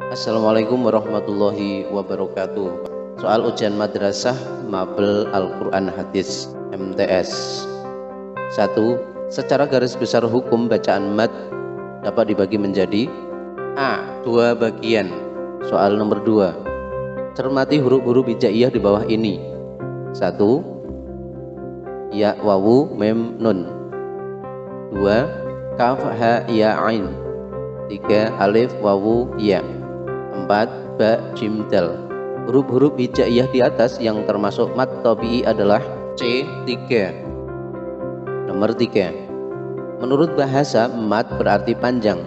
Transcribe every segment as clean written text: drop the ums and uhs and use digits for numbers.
Assalamualaikum warahmatullahi wabarakatuh. Soal ujian madrasah Mabel Al-Quran Hadis MTS. 1. Secara garis besar hukum bacaan mad dapat dibagi menjadi A. 2 bagian. Soal nomor 2. Cermati huruf-huruf hijaiyah di bawah ini. 1. Ya, wawu, mem, nun. 2. Kaf, ha, ya, ain. 3. Alif, wawu, ya. 4. Ba, jim, dal. Huruf-huruf hijaiyah di atas yang termasuk mad tabi'i adalah C3. Nomor 3. Menurut bahasa, mad berarti panjang,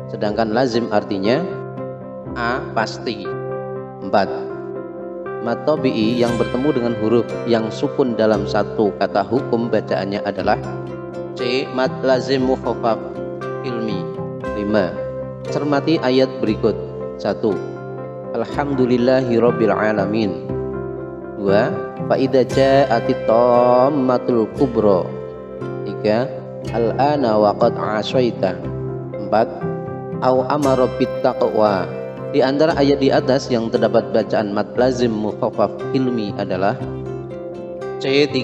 sedangkan lazim artinya A, pasti. 4. Mad tabi'i yang bertemu dengan huruf yang sukun dalam satu kata hukum bacaannya adalah C, mad lazim mukhaffaf ilmi. 5. Cermati ayat berikut. 1. Alhamdulillahirabbil alamin. 2. Fa idza ja'atit tammatul kubra. 3. Al-ana wa qad asaita. 4. Au amara bittaqwa. Di antara ayat di atas yang terdapat bacaan mad lazim mukhaffaf ilmi adalah C3.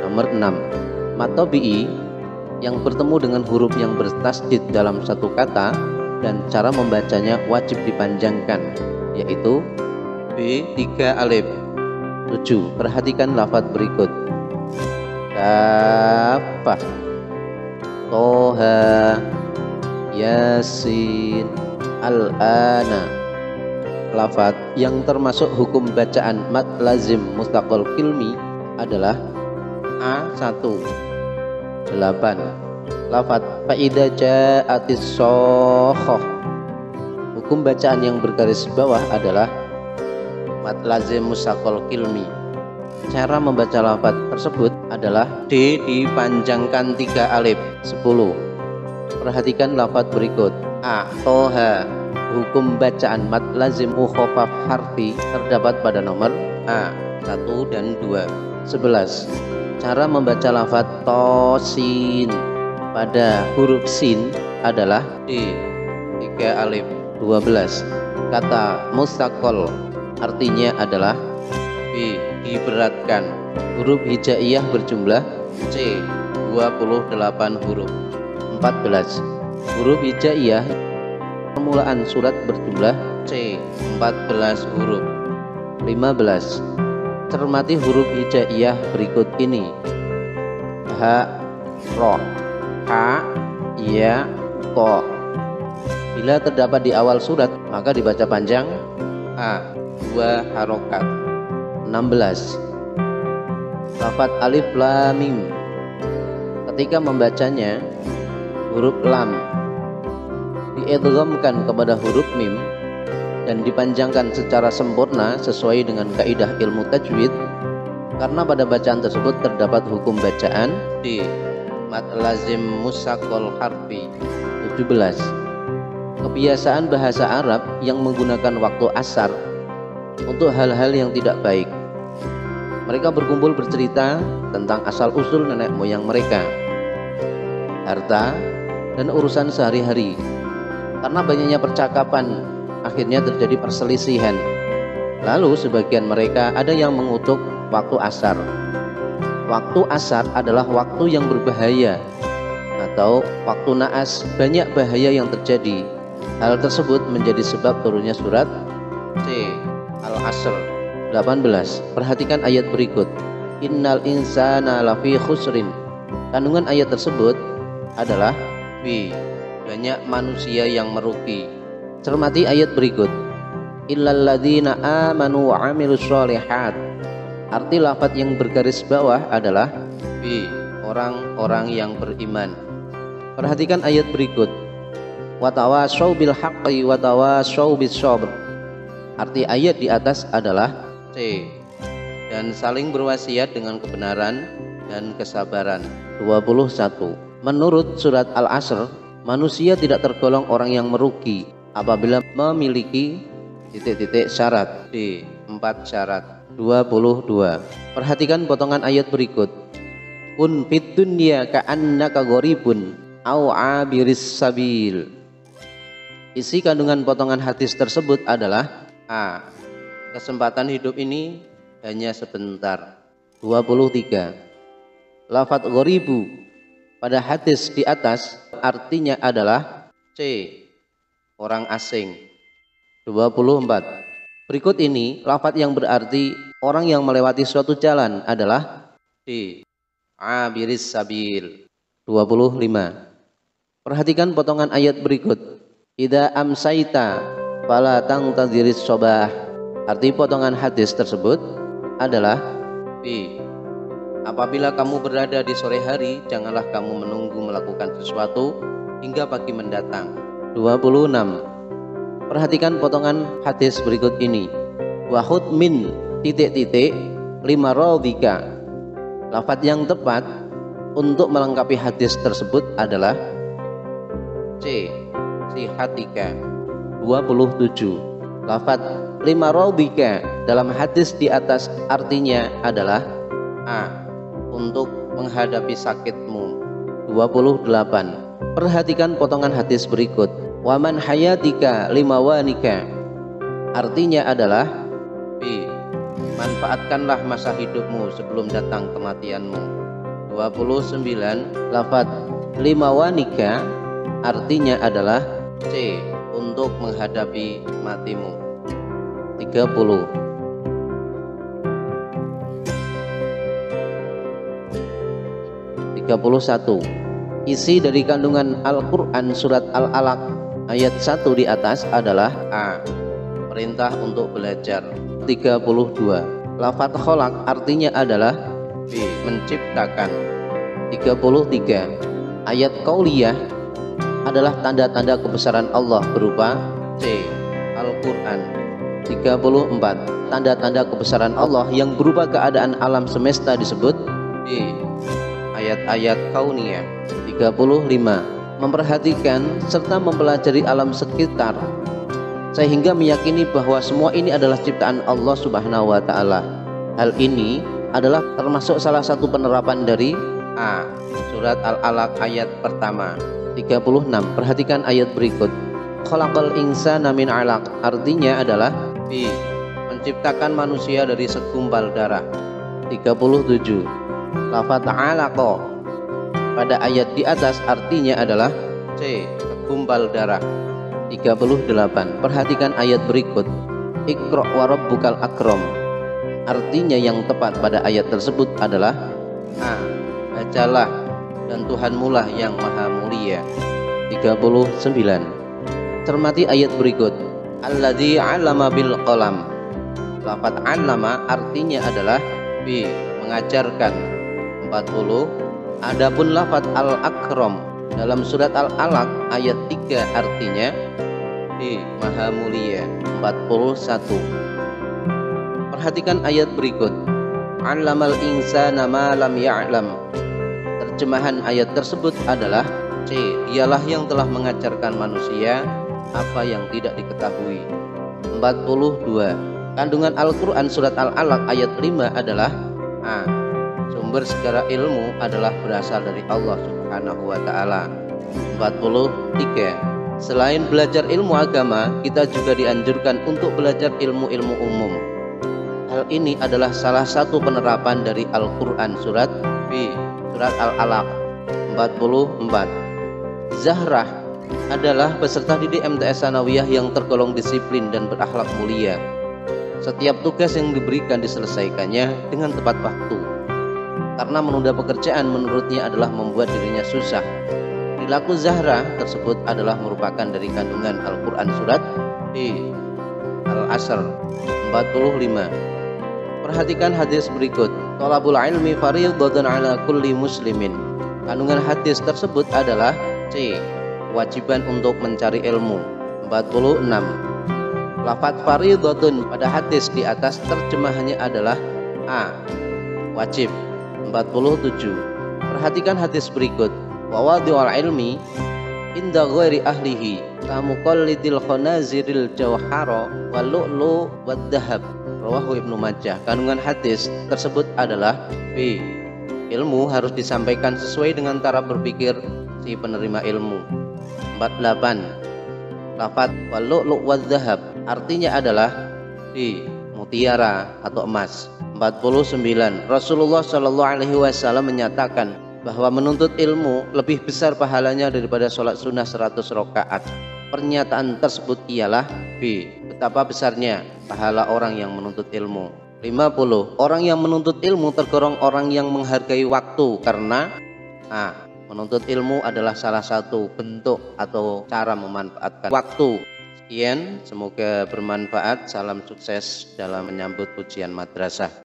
Nomor 6. Mad tabi'i yang bertemu dengan huruf yang bertasdid dalam satu kata dan cara membacanya wajib dipanjangkan, yaitu B3 alif. 7. Perhatikan lafaz berikut. Kafah, Toha, Yasin, Al-ana. Lafaz yang termasuk hukum bacaan mad lazim mustaqil ilmi adalah A1. 8. Lafaz fa idza ja'atis shakhah. Hukum bacaan yang bergaris bawah adalah mad lazim mustaqil ilmi. Cara membaca lafaz tersebut adalah D dipanjangkan 3 alif. 10. Perhatikan lafaz berikut. A. Toha. Hukum bacaan mad lazim mukhaffaf harfi terdapat pada nomor A1 dan 2. 11. Cara membaca lafaz tosin pada huruf sin adalah D 3 alif. 12. Kata mustaqil artinya adalah B diberatkan. Huruf hijaiyah berjumlah C 28 huruf. 14. Huruf hijaiyah permulaan surat berjumlah C 14 huruf. 15. Cermati huruf hijaiyah berikut ini. Ha, ro, ha, ya, ko. Bila terdapat di awal surat maka dibaca panjang A 2 harokat. 16. Lafaz alif lam mim. Ketika membacanya huruf lam diidghamkan kepada huruf mim dan dipanjangkan secara sempurna sesuai dengan kaidah ilmu tajwid, karena pada bacaan tersebut terdapat hukum bacaan D mad lazim mustaqil harfi. 17. Kebiasaan bahasa Arab yang menggunakan waktu asar untuk hal-hal yang tidak baik. Mereka berkumpul bercerita tentang asal-usul nenek moyang mereka, harta, dan urusan sehari-hari. Karena banyaknya percakapan, akhirnya terjadi perselisihan. Lalu sebagian mereka ada yang mengutuk waktu asar. Waktu asar adalah waktu yang berbahaya atau waktu naas, banyak bahaya yang terjadi. Hal tersebut menjadi sebab turunnya surat C Al-Asr. 18. Perhatikan ayat berikut. Innal insana lafi khusrin. Kandungan ayat tersebut adalah B, banyak manusia yang merugi. Cermati ayat berikut. Illal ladzina amanu wa 'amilus sholihat. Arti lafaz yang bergaris bawah adalah B, orang-orang yang beriman. Perhatikan ayat berikut. Wa tawashaw bil haqqi wa tawashaw bis sabr. Arti ayat di atas adalah C, dan saling berwasiat dengan kebenaran dan kesabaran. 21. Menurut surat Al-Asr, manusia tidak tergolong orang yang merugi apabila memiliki titik-titik syarat. D 4 syarat. 22. Perhatikan potongan ayat berikut. Kun fid dunya ka'annaka gharibun au abiris sabil. Isi kandungan potongan hadis tersebut adalah A. Kesempatan hidup ini hanya sebentar. 23. Lafadz ghoribu pada hadis di atas artinya adalah C. Orang asing. 24. Berikut ini lafadz yang berarti orang yang melewati suatu jalan adalah D. Abiris sabil. 25. Perhatikan potongan ayat berikut. Idza amsaita fala tangtadziris sobah. Arti potongan hadis tersebut adalah B. Apabila kamu berada di sore hari, janganlah kamu menunggu melakukan sesuatu hingga pagi mendatang. 26. Perhatikan potongan hadis berikut ini. Wahud min titik-titik lima rawdika. Lafadz yang tepat untuk melengkapi hadis tersebut adalah C. Sihatika. 27. Lafadz lima rawdika dalam hadis di atas artinya adalah A. Untuk menghadapi sakitmu. 28. Perhatikan potongan hadis berikut. Waman hayatika limawanika. Artinya adalah B. Manfaatkanlah masa hidupmu sebelum datang kematianmu. 29. Lafadz limawanika artinya adalah C. Untuk menghadapi matimu. 30. Isi dari kandungan Al-Quran surat Al-Alaq ayat 1 di atas adalah A. Perintah untuk belajar. 32. Lafadz kholaq artinya adalah B. Menciptakan. 33. Ayat qauliyah adalah tanda-tanda kebesaran Allah berupa C. Al-Quran. 34. Tanda-tanda kebesaran Allah yang berupa keadaan alam semesta disebut D. Ayat-ayat kauniyah. 35. Memperhatikan serta mempelajari alam sekitar sehingga meyakini bahwa semua ini adalah ciptaan Allah Subhanahu wa taala. Hal ini adalah termasuk salah satu penerapan dari A. Surat Al-Alaq ayat pertama. 36. Perhatikan ayat berikut. Khalaqal insana min 'alaq artinya adalah B. Menciptakan manusia dari segumpal darah. 37. Lafadz 'alaqa pada ayat di atas artinya adalah C. Segumpal darah. 38. Perhatikan ayat berikut. Iqra wa rabbukal akram. Artinya yang tepat pada ayat tersebut adalah A. Bacalah dan Tuhanmu lah yang maha mulia. 39. Cermati ayat berikut. Alladzi 'allama bil qalam. Lafadz 'allama artinya adalah B. Mengajarkan. 40. Adapun lafadz al-akram dalam surat Al-Alaq ayat 3 artinya B. Maha mulia. 41. Perhatikan ayat berikut. 'Allamal insana ma lam ya'lam. Terjemahan ayat tersebut adalah C. Dialah yang telah mengajarkan manusia apa yang tidak diketahui. 42. Kandungan Al-Quran surat Al-Alaq ayat 5 adalah A. Sumber segala ilmu adalah berasal dari Allah Subhanahu wa taala. 43. Selain belajar ilmu agama, kita juga dianjurkan untuk belajar ilmu-ilmu umum. Hal ini adalah salah satu penerapan dari Al-Quran surat B. Surat Al-Alaq. 44. Zahrah adalah peserta didik MTS Sanawiyah yang tergolong disiplin dan berakhlak mulia. Setiap tugas yang diberikan diselesaikannya dengan tepat waktu. Karena menunda pekerjaan menurutnya adalah membuat dirinya susah. Perilaku Zahra tersebut adalah merupakan dari kandungan Al-Quran surat D. Al-Asr. 45. Perhatikan hadis berikut. Thalabul ilmi fardhatun ala kulli muslimin. Kandungan hadis tersebut adalah C. Kewajiban untuk mencari ilmu. 46. Lafadz fardhatun pada hadis di atas terjemahannya adalah A. Wajib. 47. Perhatikan hadis berikut. Wa wadhi'ul ilmi inda ghairi ahlihi kamuqallidil khanaziril jawhara wal lu'lu wad dhahab. Rawahu Ibnu Majah. Kandungan hadis tersebut adalah B. Ilmu harus disampaikan sesuai dengan cara berpikir si penerima ilmu. 48. lafadz walu'lu' wadzahab artinya adalah di mutiara atau emas. 49. Rasulullah Shallallahu Alaihi Wasallam menyatakan bahwa menuntut ilmu lebih besar pahalanya daripada sholat sunnah 100 rakaat. Pernyataan tersebut ialah B. Betapa besarnya pahala orang yang menuntut ilmu. 50. Orang yang menuntut ilmu tergolong orang yang menghargai waktu karena A. Menuntut ilmu adalah salah satu bentuk atau cara memanfaatkan waktu. Sekian, semoga bermanfaat. Salam sukses dalam menyambut ujian madrasah.